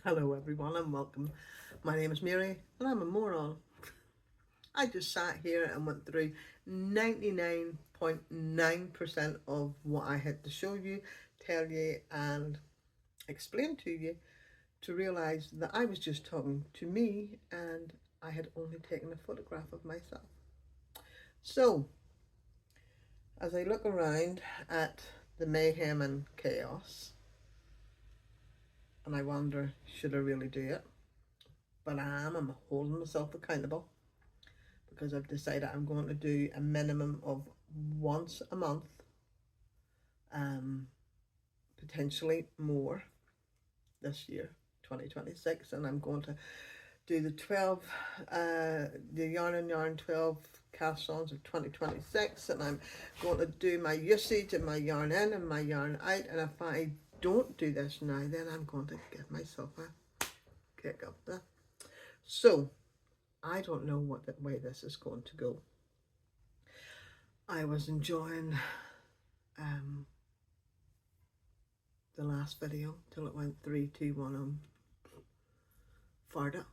Hello everyone and welcome. My name is Mary and I'm a moron. I just sat here and went through 99.9% of what I had to show you, tell you and explain to you to realise that I was just talking to me and I had only taken a photograph of myself. So, as I look around at the mayhem and chaos and I wonder, should I really do it? But I'm holding myself accountable because I've decided I'm going to do a minimum of once a month, potentially more this year, 2026, and I'm going to do the YarnNYarn 12 cast ons of 2026, and I'm going to do my usage and my yarn in and my yarn out, and if I don't do this now, then I'm going to give myself a kick up there. So I don't know what way this is going to go. I was enjoying the last video till it went 3, 2, 1 farted.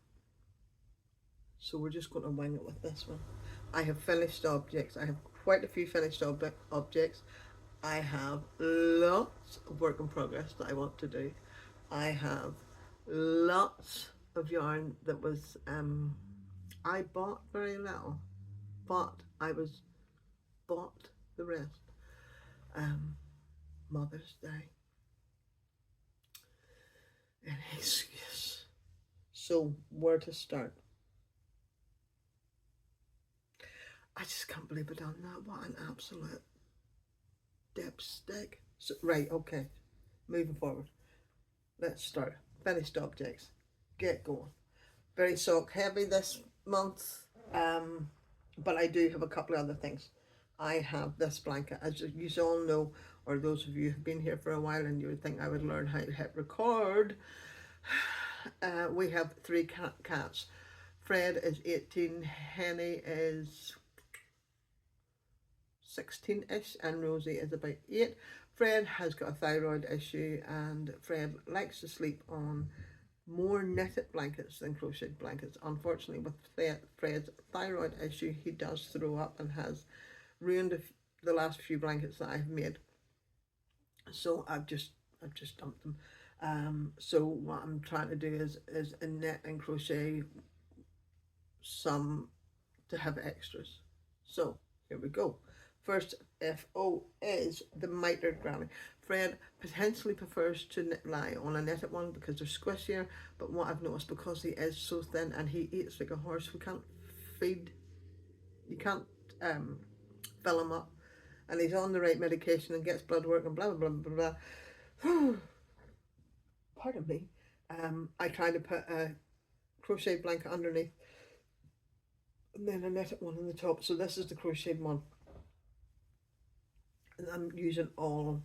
So we're just going to wing it with this one. I have finished objects. I have quite a few finished objects. I have lots of work in progress that I want to do. I have lots of yarn that was I bought very little, but I bought the rest. Mother's Day. Any excuse. So where to start? I just can't believe I done that. What an absolute dipstick. So, right, okay. Moving forward. Let's start. Finished objects. Get going. Very sock heavy this month. But I do have a couple of other things. I have this blanket, as you all know, or those of you who've been here for a while and you would think I would learn how to hit record. We have 3 cats. Fred is 18, Henny is 16-ish, and Rosie is about 8. Fred has got a thyroid issue and Fred likes to sleep on more knitted blankets than crocheted blankets. Unfortunately, with Fred's thyroid issue, he does throw up and has ruined the last few blankets that I've made. So I've just dumped them. So what I'm trying to do is knit and crochet some to have extras. So here we go. First FO is the Mittered granny. Fred potentially prefers to lie on a knitted one because they're squishier, but what I've noticed, because he is so thin and he eats like a horse, we can't feed, you can't fill him up, and he's on the right medication and gets blood work and blah blah blah blah blah. Pardon me. I tried to put a crochet blanket underneath and then a knitted one on the top. So this is the crocheted one. And I'm using all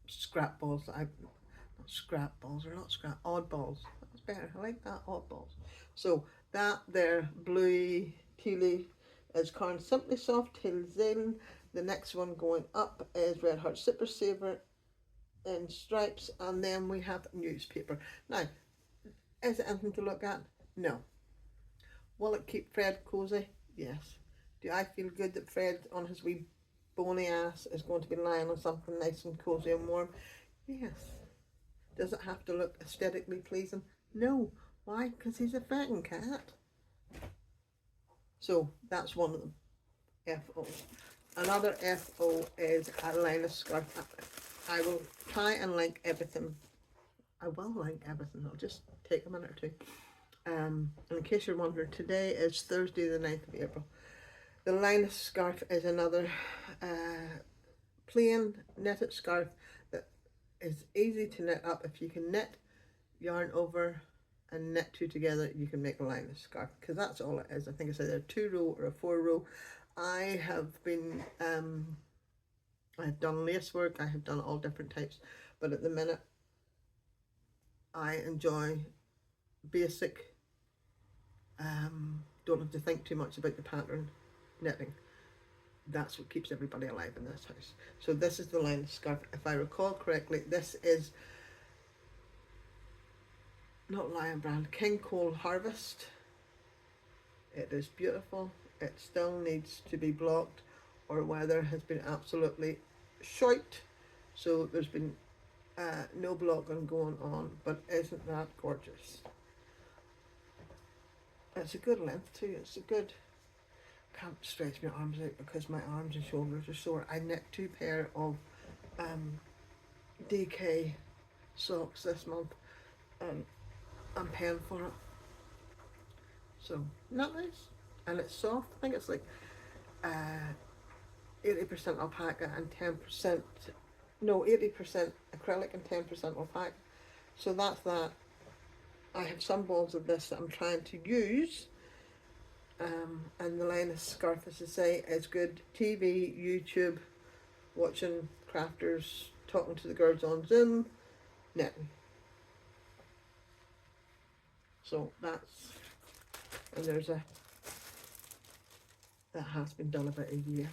scrap balls that odd balls. That's better. I like that, odd balls. So that there, bluey, tealy, is Corn Simply Soft, Tail Zane. The next one going up is Red Heart Super Saver in stripes, and then we have newspaper. Now, is it anything to look at? No. Will it keep Fred cozy? Yes. Do I feel good that Fred on his wee bony ass is going to be lying on something nice and cozy and warm? Yes. Does it have to look aesthetically pleasing? No. Why? Because he's a fucking cat. So that's one of them. FO. Another FO is a Linus scarf. I will try and link everything. I will link everything. I'll just take a minute or two. And in case you're wondering, today is Thursday the 9th of April. The Linus scarf is another plain knitted scarf that is easy to knit up. If you can knit yarn over and knit 2 together, you can make a Linus scarf, because that's all it is. I think it's either a 2-row or a 4-row. I have been, I've done lace work, I have done all different types, but at the minute I enjoy basic, don't have to think too much about the pattern knitting. That's what keeps everybody alive in this house. So this is the Linus scarf. If I recall correctly, this is not Lion Brand, King Cole Harvest. It is beautiful. It still needs to be blocked. Our weather has been absolutely shite, so there's been no blocking going on, but isn't that gorgeous? It's a good length too. It's a good, can't stretch my arms out because my arms and shoulders are sore. I knit 2 pair of DK socks this month, and I'm paying for it. So, not nice. And it's soft. I think it's like 80% alpaca and 10%, no, 80% acrylic and 10% alpaca. So that's that. I have some balls of this that I'm trying to use. And the Linus scarf, as I say, is good. TV, YouTube, watching crafters, talking to the girls on Zoom, knitting. So that's, and there's a, that has been done about a year.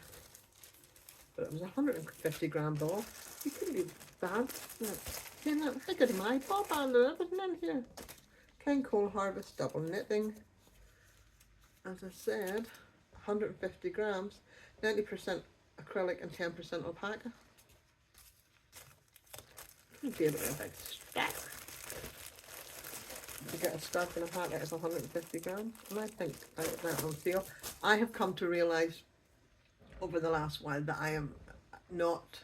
But it was a 150 gram ball. You couldn't be bad. I got my ball band and everything in here. King Cole Harvest double knitting. As I said, 150 grams, 90% acrylic and 10% alpaca. You'd be able to get a big scarf. To get a scarf in alpaca is 150 grams, and I think I got that on sale. I have come to realise over the last while that I am not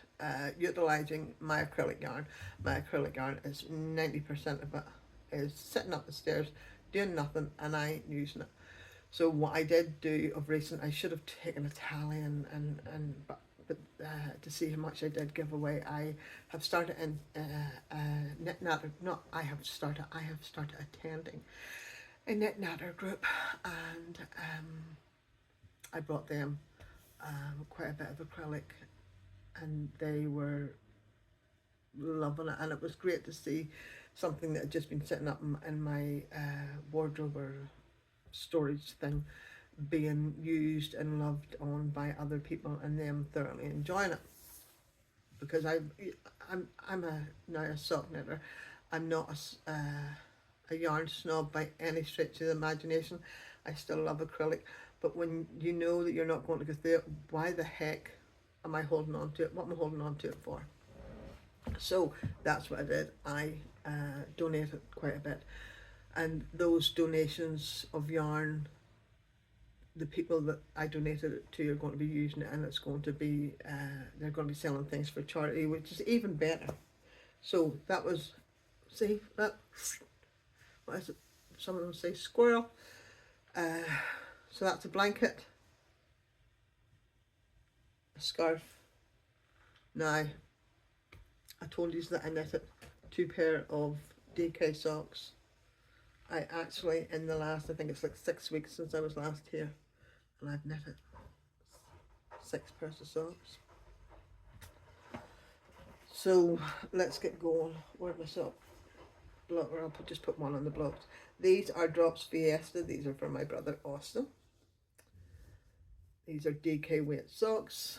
utilising my acrylic yarn. My acrylic yarn is 90% of it is sitting up the stairs doing nothing, and I ain't using it. So what I did do of recent, I should have taken a tally but to see how much I did give away. I have started in I have started attending a knit natter group, and I brought them quite a bit of acrylic, and they were loving it, and it was great to see something that had just been sitting up in my wardrobe or storage thing being used and loved on by other people, and them thoroughly enjoying it. Because I'm now a sock knitter. I'm not a yarn snob by any stretch of the imagination. I still love acrylic, but when you know that you're not going to go through it, why the heck am I holding on to it? What am I holding on to it for? So that's what I did. I donated quite a bit, and those donations of yarn, the people that I donated it to are going to be using it, and it's going to be they're going to be selling things for charity, which is even better. So that was, see that, what is it, some of them say squirrel. So that's a blanket, a scarf. Now I told you that I knitted 2 pair of DK socks. I actually, in the last, I think it's like 6 weeks since I was last here, and I've knitted 6 pairs of socks. So let's get going. Where's my sock blocker? I'll just put one on the blocks. These are Drops Fiesta. These are for my brother Austin. These are DK weight socks.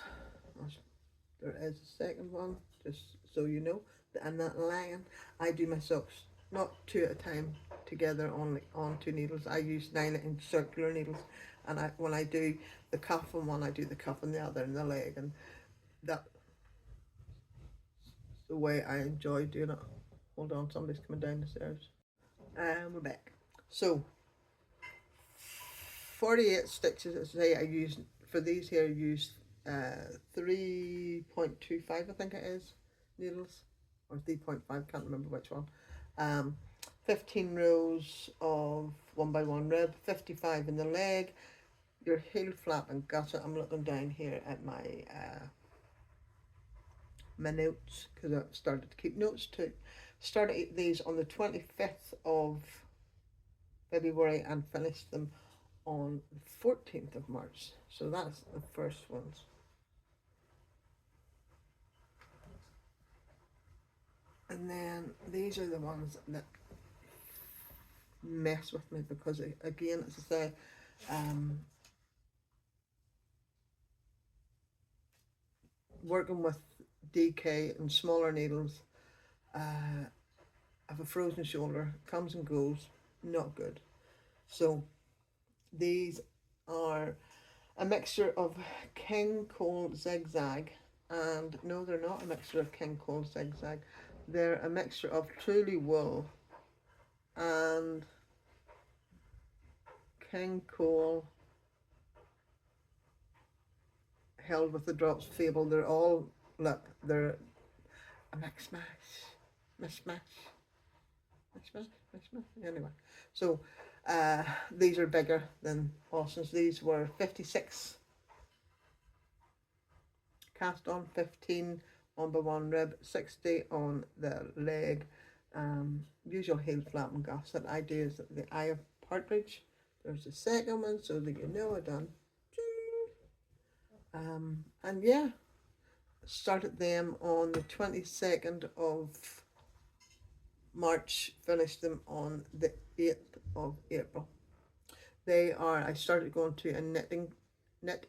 There is a second one, just so you know. And that lion, I do my socks not 2 at a time together on 2 needles. I use 9-inch circular needles, and when I do the cuff on one, I do the cuff on the other, and the leg, and that's the way I enjoy doing it. Hold on, somebody's coming down the stairs. And we're back. So 48 stitches, as I say, I use for these here. I use 3.25, I think it is, needles, or 3.5, can't remember which one. 15 rows of 1x1 rib, 55 in the leg, your heel flap and gusset. I'm looking down here at my my notes, because I've started to keep notes too. Started these on the 25th of February and finished them on the 14th of March. So that's the first ones. And then these are the ones that mess with me, because again, as I say, working with DK and smaller needles, I've have a frozen shoulder, comes and goes, not good. So these are a mixture of King Cole Zigzag, and no, they're not a mixture of King Cole Zigzag. They're a mixture of Truly Wool and King Cole Held with the Drops Fable. They're all, look, they're a mix-mash, mishmash, mishmash, mishmash. Anyway, so these are bigger than Austin's. These were 56 cast on, 15 on by one rib, 60 on the leg. Usual heel flap and gusset. I do is the Eye of Partridge. There's the second one so that you know I done. And yeah, started them on the 22nd of March, finished them on the 8th of April. They are, I started going to a knit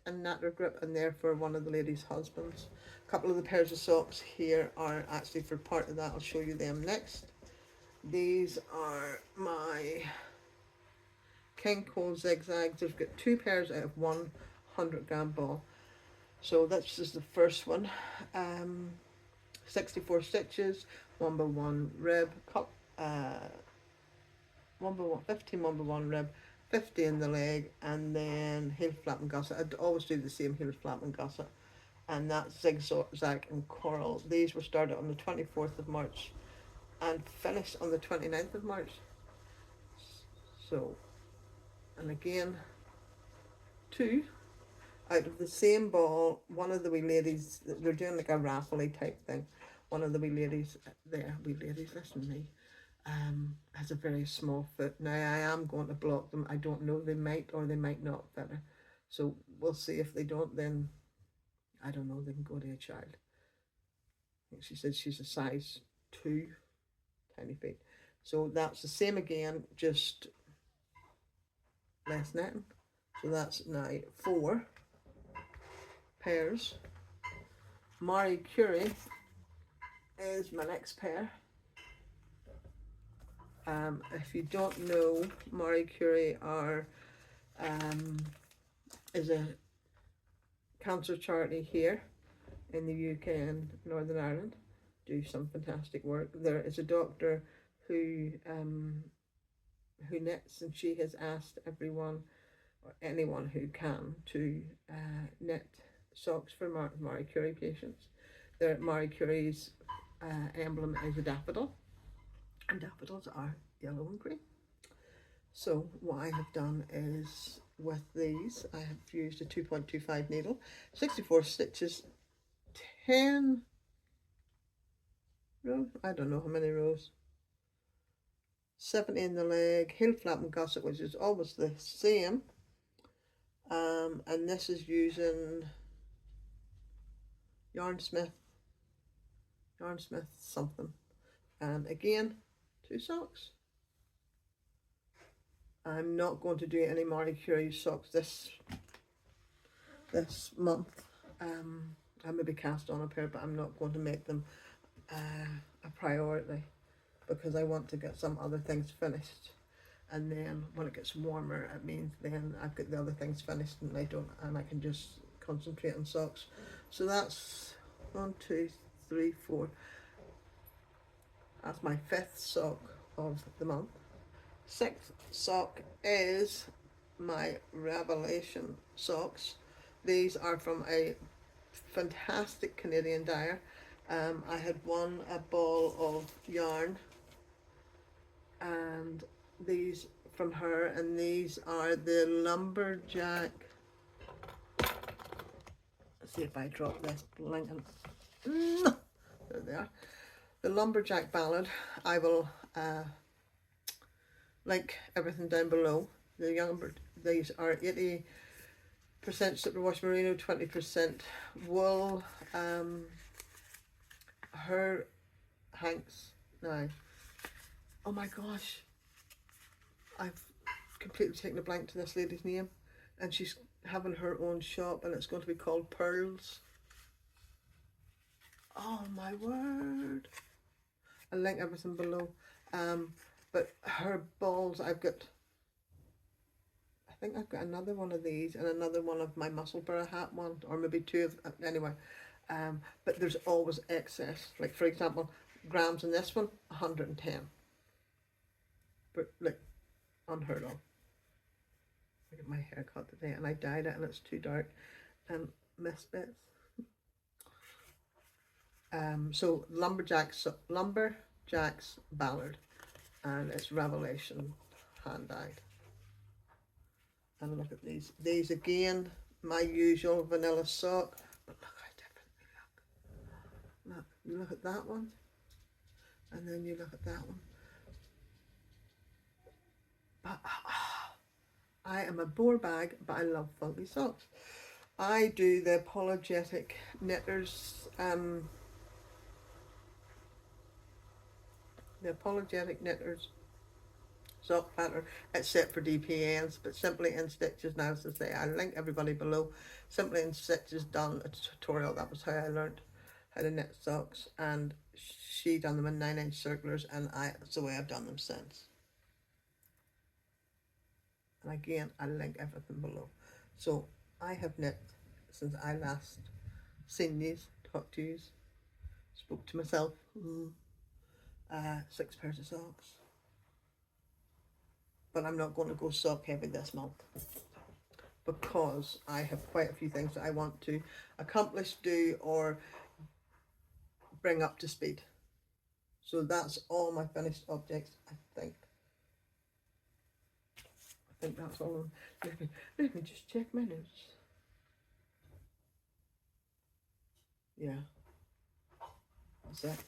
and natter group, and they're for one of the ladies' husbands. A couple of the pairs of socks here are actually for part of that. I'll show you them next. These are my King Cole Zigzags. They've got 2 pairs out of 100-gram ball. So that's just the first one. 64 stitches, 1 by 1 rib, 1 by 1, 15 1 by 1 rib, 50 in the leg, and then heel flap and gusset. I'd always do the same heel flap and gusset, and that's zigzag and coral. These were started on the 24th of March and finished on the 29th of March. So, and again, 2 out of the same ball. One of the wee ladies, they're doing like a raffle type thing. One of the wee ladies there, listen to me, has a very small foot. Now I am going to block them. I don't know, they might or they might not fit her. So we'll see. If they don't, then I don't know, they can go to a child. I think she said she's a size 2, tiny feet. So that's the same again, just less netting. So that's now 4 pairs. Marie Curie is my next pair. If you don't know, Marie Curie is a cancer charity here in the UK and Northern Ireland. Do some fantastic work. There is a doctor who knits, and she has asked everyone or anyone who can to knit socks for Marie Curie patients. Marie Curie's emblem is a daffodil, and daffodils are yellow and green. So what I have done is, with these, I have used a 2.25 needle, 64 stitches, 10 rows, I don't know how many rows, 70 in the leg, heel flap and gusset, which is always the same. And this is using YarnSmith something. And again, 2 socks. I'm not going to do any Marie Curie socks this month. I maybe cast on a pair, but I'm not going to make them a priority, because I want to get some other things finished. And then when it gets warmer, it means then I've got the other things finished, and I can just concentrate on socks. So that's 1, 2, 3, 4. That's my 5th sock of the month. 6th sock is my Ravelution socks. These are from a fantastic Canadian dyer. I had won a ball of yarn, and these from her, and these are the lumberjack. Let's see if I drop this blinking. There they are. The lumberjack ballad. I will link everything down below. These are 80% superwash merino, 20% wool. Her hanks now. Oh my gosh, I've completely taken a blank to this lady's name, and she's having her own shop, and it's going to be called Pearls. Oh my word. I'll link everything below. But her balls, I think I've got another one of these and another one of my Musselburgh hat one, or maybe two of, anyway. But there's always excess. Like, for example, grams in this one, 110. But, like, unheard of. I get my hair cut today and I dyed it and it's too dark and missed bits. So Lumberjack's Ballad, and it's Ravelution Hand dyed. And look at these. These again, my usual vanilla sock, but look how different they look. Look, you look at that one, and then you look at that one. But I am a bore bag, but I love funky socks. I do the Apologetic Knitters, sock pattern, except for DPNs, but Simply in Stitches now, as I say, I link everybody below. Simply in Stitches done a tutorial. That was how I learned how to knit socks, and she done them in 9-inch circulars, and that's the way I've done them since. And again, I link everything below. So I have knit since I last seen these, talked to you, spoke to myself. 6 pairs of socks. But I'm not going to go sock heavy this month because I have quite a few things that I want to accomplish, do, or bring up to speed. So that's all my finished objects, I think. I think that's all. Let me just check my notes. Yeah, that's it.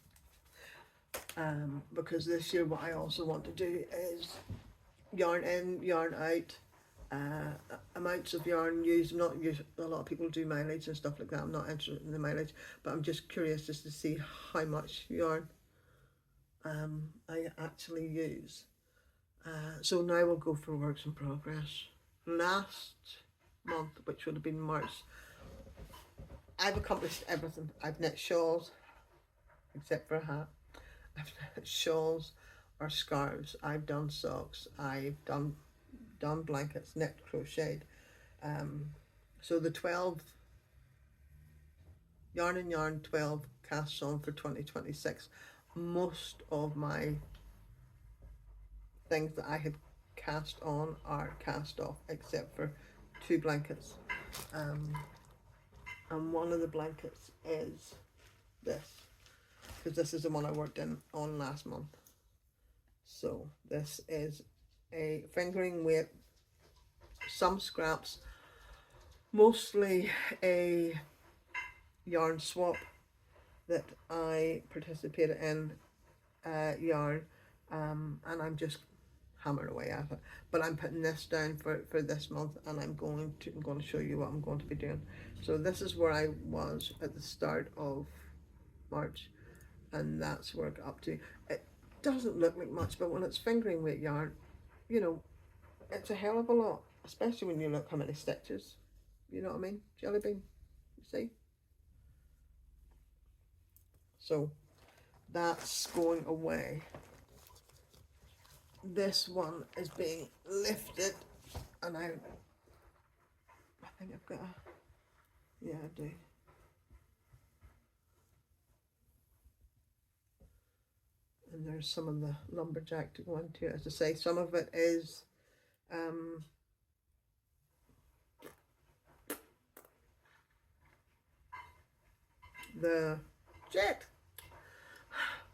Because this year what I also want to do is yarn in, yarn out, amounts of yarn used, not used. A lot of people do mileage and stuff like that. I'm not interested in the mileage, but I'm just curious just to see how much yarn I actually use. So now we'll go for works in progress. Last month, which would have been March, I've accomplished everything. I've knit shawls, except for a hat. I've knit shawls or scarves. I've done socks. I've done blankets, knit, crocheted. So the 12 YarnNYarn 12 casts on for 2026. Most of my things that I have cast on are cast off, except for 2 blankets. And one of the blankets is this, because this is the one I worked on last month. So this is a fingering weight, some scraps, mostly a yarn swap that I participated in, yarn, and I'm just hammering away at it. But I'm putting this down for this month, and I'm going to show you what I'm going to be doing. So this is where I was at the start of March, and that's where I got up to. It doesn't look like much, but when it's fingering weight yarn, you know, it's a hell of a lot, especially when you look how many stitches. You know what I mean? Jelly bean, you see? So that's going away. This one is being lifted, and I think I've got yeah, I do. And there's some of the lumberjack to go into. As I say, some of it is the jet.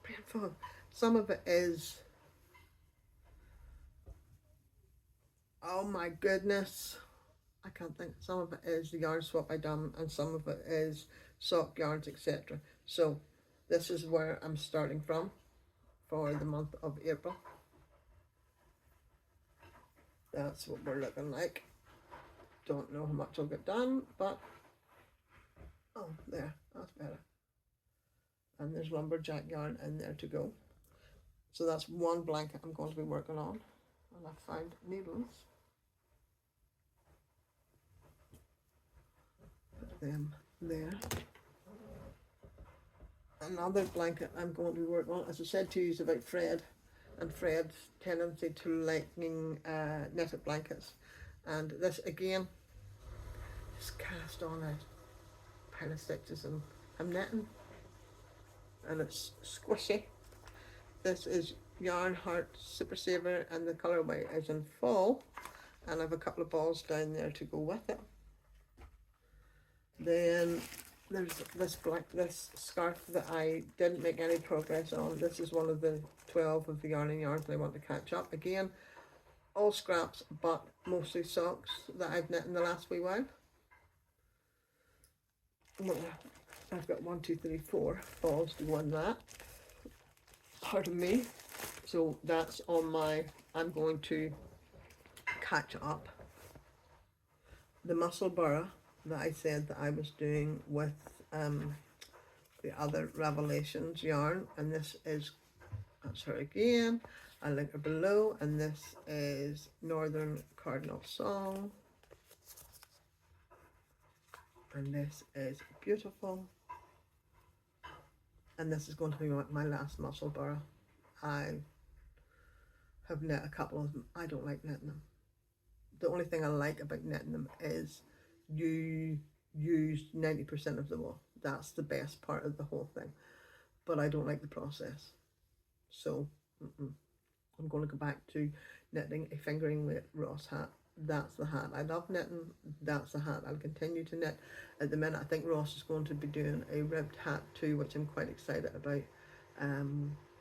Brain fog. Some of it is, oh my goodness, I can't think. Some of it is the yarn swap I done, and some of it is sock yarns, etc. So this is where I'm starting from for the month of April. That's what we're looking like. Don't know how much I'll get done, but oh, there, that's better. And there's lumberjack yarn in there to go. So that's one blanket I'm going to be working on, and I found needles. Put them there. Another blanket I'm going to be working on, as I said to you, is about Fred. and Fred's tendency to liking knitted blankets. And this again, just cast on a pile of stitches and I'm knitting, and it's squishy. This is Yarn Heart Super Saver, and the colourway is in Fall, and I have a couple of balls down there to go with it. Then there's this scarf that I didn't make any progress on. This is one of the 12 of the YarnNYarns that I want to catch up. Again, all scraps, but mostly socks that I've knit in the last wee while. I've got 1, 2, 3, 4 balls to go in that. Pardon me. So that's on my, I'm going to catch up the muscle burra that I said that I was doing with the other Ravelution yarn, and this is, that's her again, I'll link her below, and this is Northern Cardinal Song, and this is beautiful, and this is going to be my last muscle burra. I have knit a couple of them. I don't like knitting them. The only thing I like about knitting them is you use 90% of the wool. That's the best part of the whole thing. But I don't like the process. So I'm going to go back to knitting a fingering weight Ross hat. That's the hat. I love knitting. That's the hat I'll continue to knit. At the minute, I think Ross is going to be doing a ribbed hat too, which I'm quite excited about.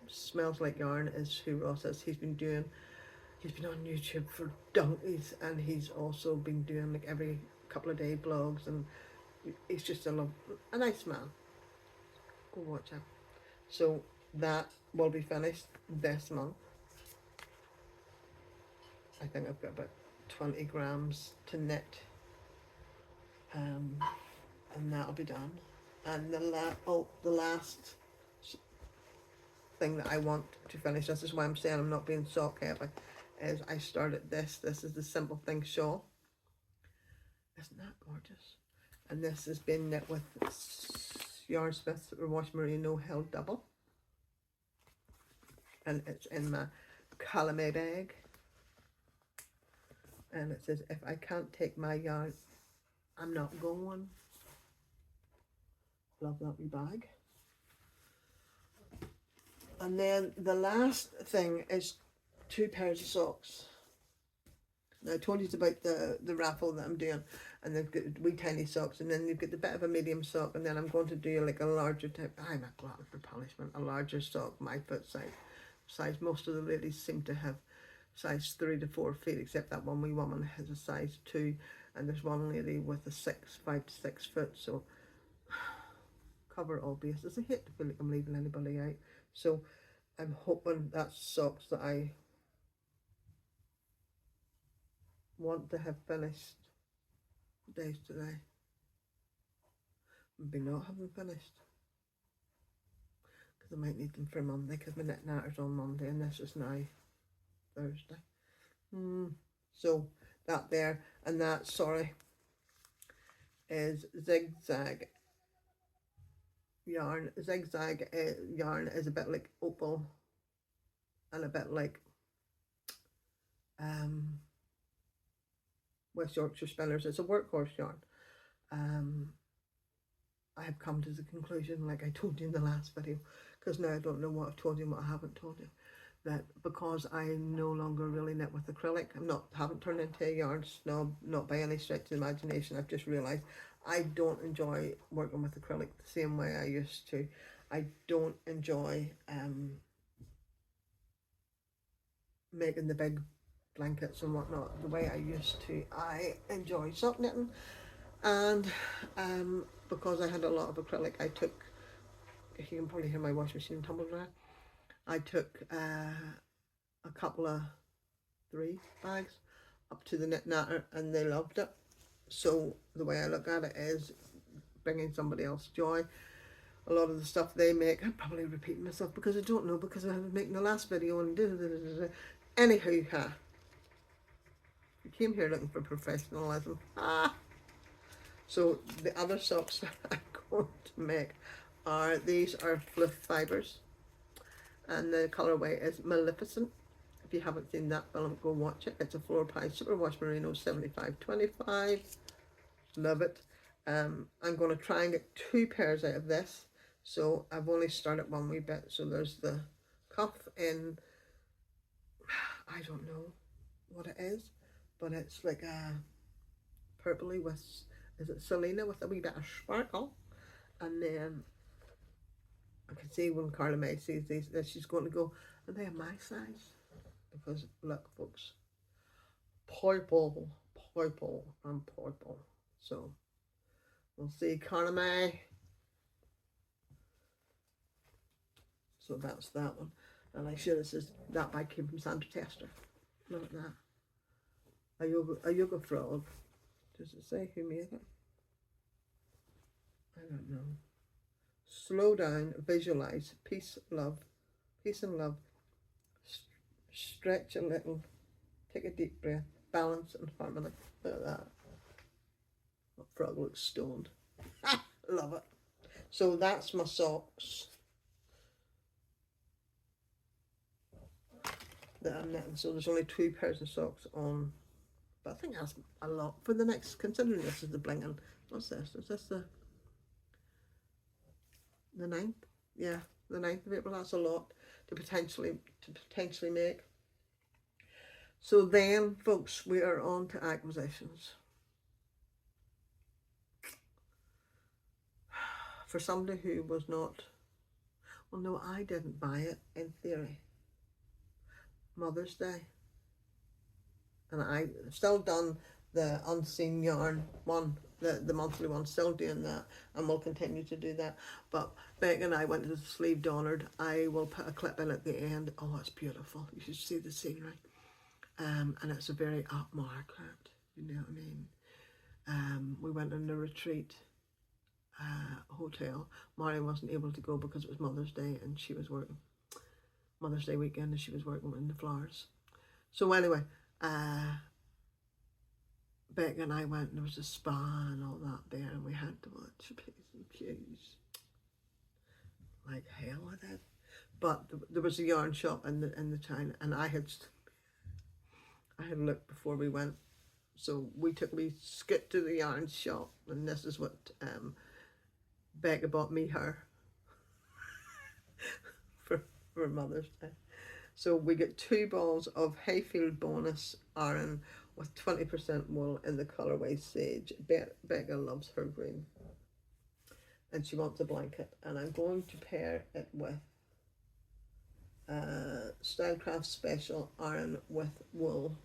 Smells Like Yarn is who Ross is. He's been on YouTube for donkeys, and he's also been doing like every couple of day blogs, and he's just a nice man. Go watch him. So that will be finished this month. I think I've got about 20 grams to knit, and that'll be done. And the last thing that I want to finish, this is why I'm saying I'm not being sock heavy, is I started this. This is the Simple Things shawl. Isn't that gorgeous? And this has been knit with Yarn Smith's Wash Merino held double, and it's in my calumet bag, and it says, if I can't take my yarn, I'm not going. Love that wee bag. And then the last thing is 2 pairs of socks. Now I told you about the raffle that I'm doing, and they've got wee tiny socks, and then you've got the bit of a medium sock, and then I'm going to do like a larger type, I'm a glutton for punishment, a larger sock, my foot size. Most of the ladies seem to have size 3 to 4 feet, except that one wee woman has a size 2, and there's one lady with a 5 to 6 foot, so cover all bases. I hate to feel like I'm leaving anybody out, so I'm hoping that's socks that I want to have finished. What day is today? Maybe not have them finished, because I might need them for Monday, because my knit natter's on Monday and this is now Thursday. So that there, and that, sorry, is Zigzag yarn. Zigzag yarn is a bit like opal and a bit like West Yorkshire Spinners. It's a workhorse yarn. I have come to the conclusion, like I told you in the last video, because now I don't know what I've told you and what I haven't told you, that because I no longer really knit with acrylic, haven't turned into a yarn snob, not by any stretch of the imagination. I've just realised I don't enjoy working with acrylic the same way I used to. I don't enjoy making the big blankets and whatnot the way I used to. I enjoy sock knitting, and because I had a lot of acrylic, I took, you can probably hear my washing machine tumble dry, I took a couple of 3 bags up to the knit natter, and they loved it. So the way I look at it is bringing somebody else joy. A lot of the stuff they make, I'm probably repeating myself because I don't know, because I was making the last video and anyhow, you came here looking for professionalism. So the other socks that I'm going to make are, these are fluff fibres, and the colorway is Maleficent. If you haven't seen that film, go watch it. It's a Floor Pie Superwash Merino 7525. Love it. I'm going to try and get 2 pairs out of this. So I've only started one wee bit. So there's the cuff in, I don't know what it is, but it's like a purpley with, is it Selena with a wee bit of sparkle? And then I can see when Carla May sees these that she's going to go, are they my size? Because look, folks, purple, purple, and purple. So we'll see, Carla May. So that's that one. And I sure this is, that bag came from Sandra Tester. Look at that. A yoga frog. Does it say who made it? I don't know. Slow down, visualize, peace, love, peace and love. Stretch a little, take a deep breath, balance and harmony. Look at that. That frog looks stoned. Love it. So that's my socks that I'm knitting. So there's only 2 pairs of socks on, but I think that's a lot for the next, considering this is the blinging. What's this? Is this the 9th? Yeah, the 9th of April. That's a lot to potentially make. So then, folks, we are on to acquisitions. For somebody who was not, well, no, I didn't buy it in theory. Mother's Day. And I still done the unseen yarn one, the monthly one, still doing that, and we'll continue to do that. But Beck and I went to the Sleeve Donard. I will put a clip in at the end. Oh, it's beautiful. You should see the scenery. And it's a very upmarket, you know what I mean. We went on a retreat hotel. Mari wasn't able to go because it was Mother's Day and she was working. Mother's Day weekend and she was working in the flowers. So anyway, Beck and I went and there was a spa and all that there, and we had to watch P's and Q's. Like hell I did. But there was a yarn shop in the town, and I had looked before we went. So we skipped to the yarn shop, and this is what Becca bought me her for Mother's Day. So we get 2 balls of Hayfield Bonus Aran with 20% wool in the colorway Sage. Becca loves her green, and she wants a blanket, and I'm going to pair it with Stylecraft Special Aran with wool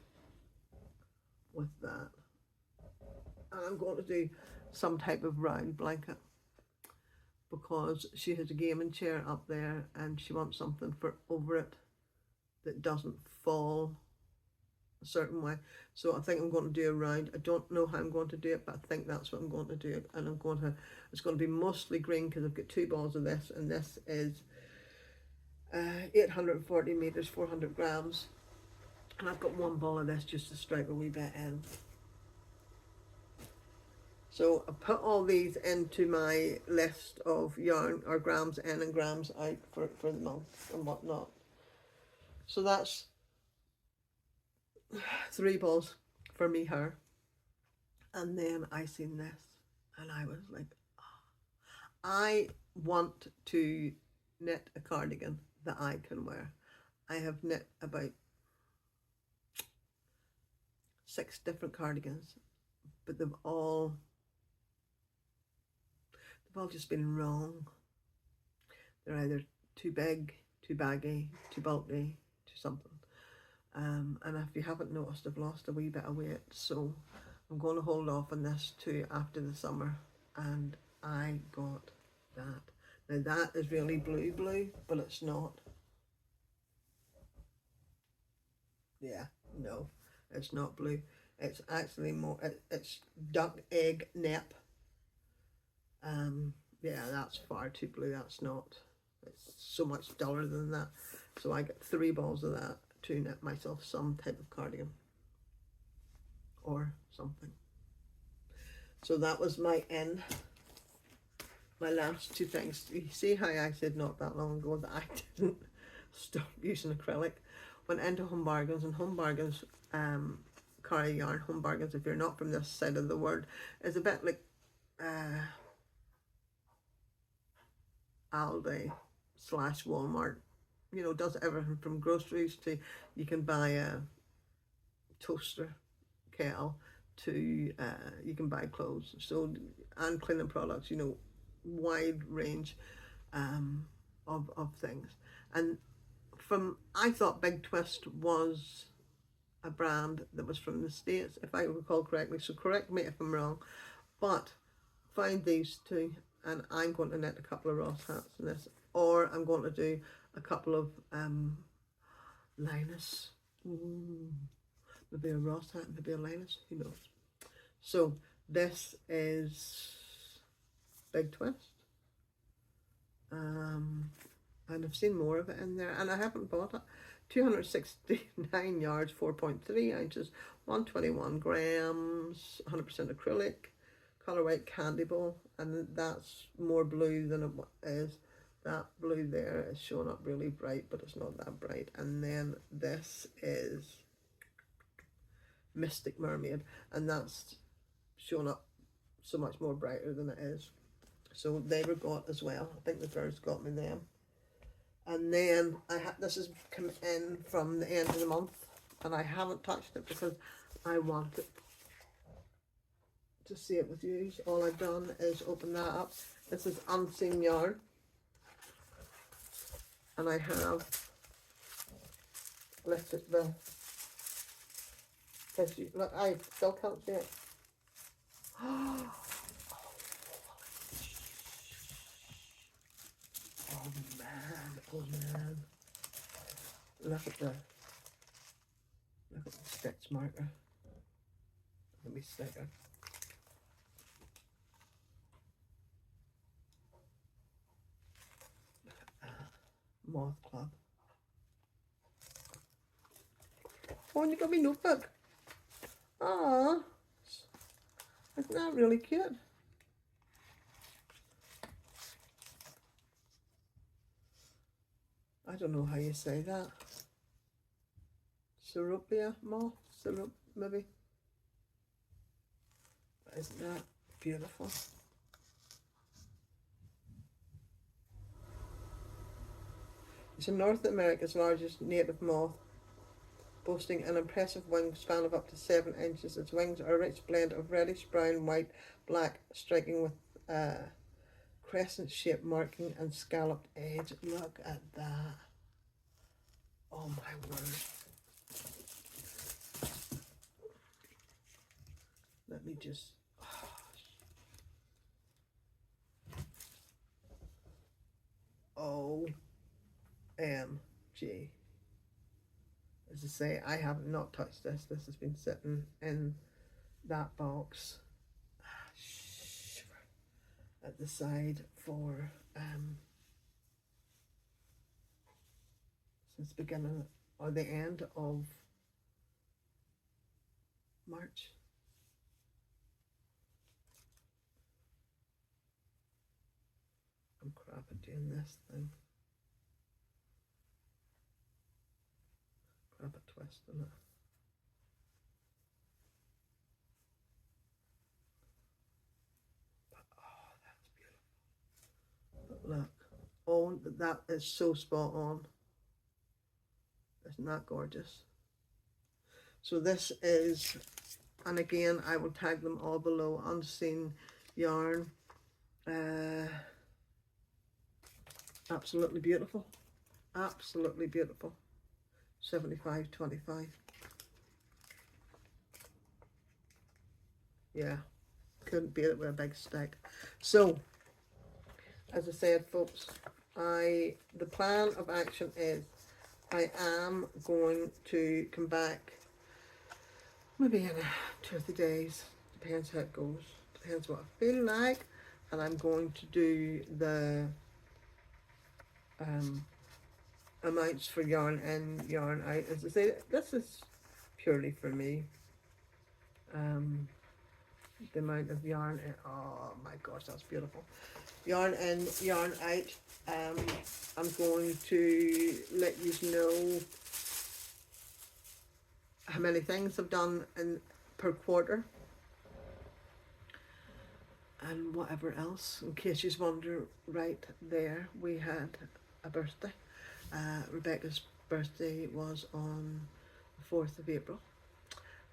with that. And I'm going to do some type of round blanket because she has a gaming chair up there and she wants something for over it that doesn't fall a certain way. So I think I'm going to do a round. I don't know how I'm going to do it, but I think that's what I'm going to do. And it's going to be mostly green because I've got 2 balls of this, and this is 840 meters, 400 grams. And I've got 1 ball of this just to stripe a wee bit in. So I put all these into my list of yarn, or grams in and grams out for the month and whatnot. So that's 3 balls for me her. And then I seen this and I was like, oh, I want to knit a cardigan that I can wear. I have knit about 6 different cardigans, but they've all just been wrong. They're either too big, too baggy, too bulky, too something. And if you haven't noticed, I've lost a wee bit of weight, so I'm going to hold off on this to after the summer. And I got that. Now that is really blue, but it's not. Yeah, no, it's not blue. It's actually more, it's duck egg nip. Yeah, that's far too blue. That's not. It's so much duller than that. So I get 3 balls of that to knit myself some type of cardigan or something. So that was my last 2 things. You see how I said not that long ago that I didn't stopped using acrylic, went into Home Bargains, and Home Bargains, carry yarn. Home Bargains, if you're not from this side of the world, is a bit like Aldi / Walmart. You know, does everything from groceries to, you can buy a toaster kettle to you can buy clothes, so, and cleaning products, you know, wide range of things. And I thought Big Twist was a brand that was from the States, if I recall correctly, so correct me if I'm wrong, but find these two, and I'm going to knit a couple of Ross hats in this, or I'm going to do a couple of Linus. Maybe a Ross hat, maybe a Linus, who knows. So this is Big Twist. And I've seen more of it in there, and I haven't bought it. 269 yards, 4.3 inches, 121 grams, 100% acrylic, color white candy ball, and that's more blue than it is. That blue there is showing up really bright, but it's not that bright. And then this is Mystic Mermaid, and that's showing up so much more brighter than it is. So they were got as well. I think the girls got me them. And then this has come in from the end of the month, and I haven't touched it because I wanted to see it with you. All I've done is open that up. This is Unseen Yarn, and I have lifted the tissue. Look, I still can't see it. Oh man, look at the stitch marker. Let me stick it. Look at that. Moth Club. Oh, and you got me notebook. Ah, isn't that really cute? I don't know how you say that. Ceropia moth? Maybe. But isn't that beautiful? It's North America's largest native moth, boasting an impressive wingspan of up to 7 inches. Its wings are a rich blend of reddish brown, white, black, striking with crescent-shaped marking and scalloped edge. Look at that. Oh my word. Let me just... OMG. As I say, I have not touched this. This has been sitting in that box at the side for since the beginning or the end of March. I'm crap at doing this thing. Crap at twisting it. Look, oh, that is so spot on. Isn't that gorgeous? So this is, and again, I will tag them all below, Unseen Yarn. Absolutely beautiful. Absolutely beautiful. 75.25. Yeah, couldn't beat it with a big stick. So, as I said, folks, the plan of action is I am going to come back maybe in 2 or 3 days. Depends how it goes. Depends what I feel like. And I'm going to do the amounts for yarn in, yarn out. As I say, this is purely for me. the amount of yarn. Oh my gosh, that's beautiful. Yarn in, yarn out. I'm going to let you know how many things I've done per quarter and whatever else. In case you wonder, right there we had a birthday. Rebecca's birthday was on the 4th of April,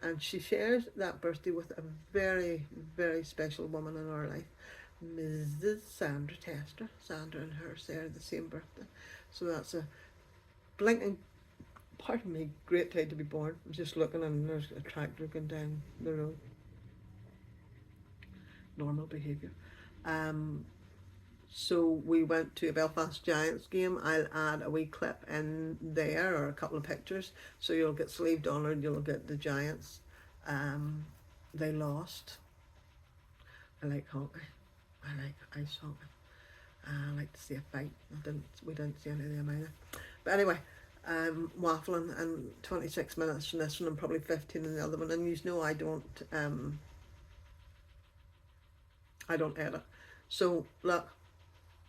and she shares that birthday with a very, very special woman in our life, Mrs. Sandra Tester. Sandra and her share the same birthday, so that's a blinking, pardon me, great day to be born. I'm just looking and there's a tractor going down the road. Normal behaviour. So we went to a Belfast Giants game. I'll add a wee clip in there, or a couple of pictures, so you'll get sleeved honoured, you'll get the Giants. They lost. I like hockey. I like ice hockey. I like to see a fight. We didn't see any of them either. But anyway, waffling, and 26 minutes from this one and probably 15 in the other one. And you know I don't edit. So look,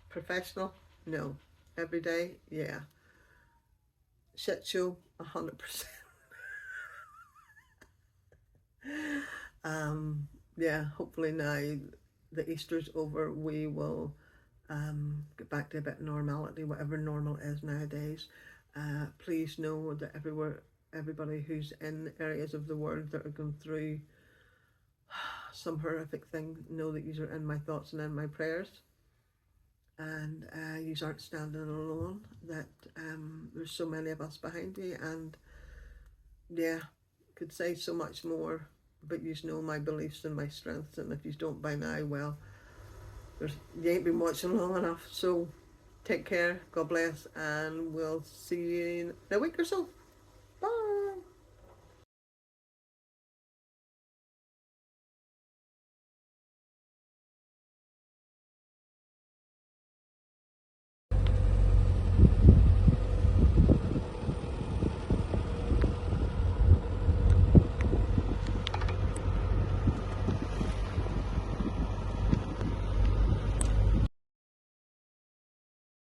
professional, no. Every day, yeah. Shit show, 100%. Yeah, hopefully now the Easter's over, we will get back to a bit of normality, whatever normal is nowadays. Please know that everybody who's in areas of the world that are going through some horrific thing, know that you are in my thoughts and in my prayers, and you aren't standing alone, that there's so many of us behind you. And yeah, could say so much more, but you know my beliefs and my strengths, and if you don't by now, well, you ain't been watching long enough. So take care, God bless, and we'll see you in a week or so.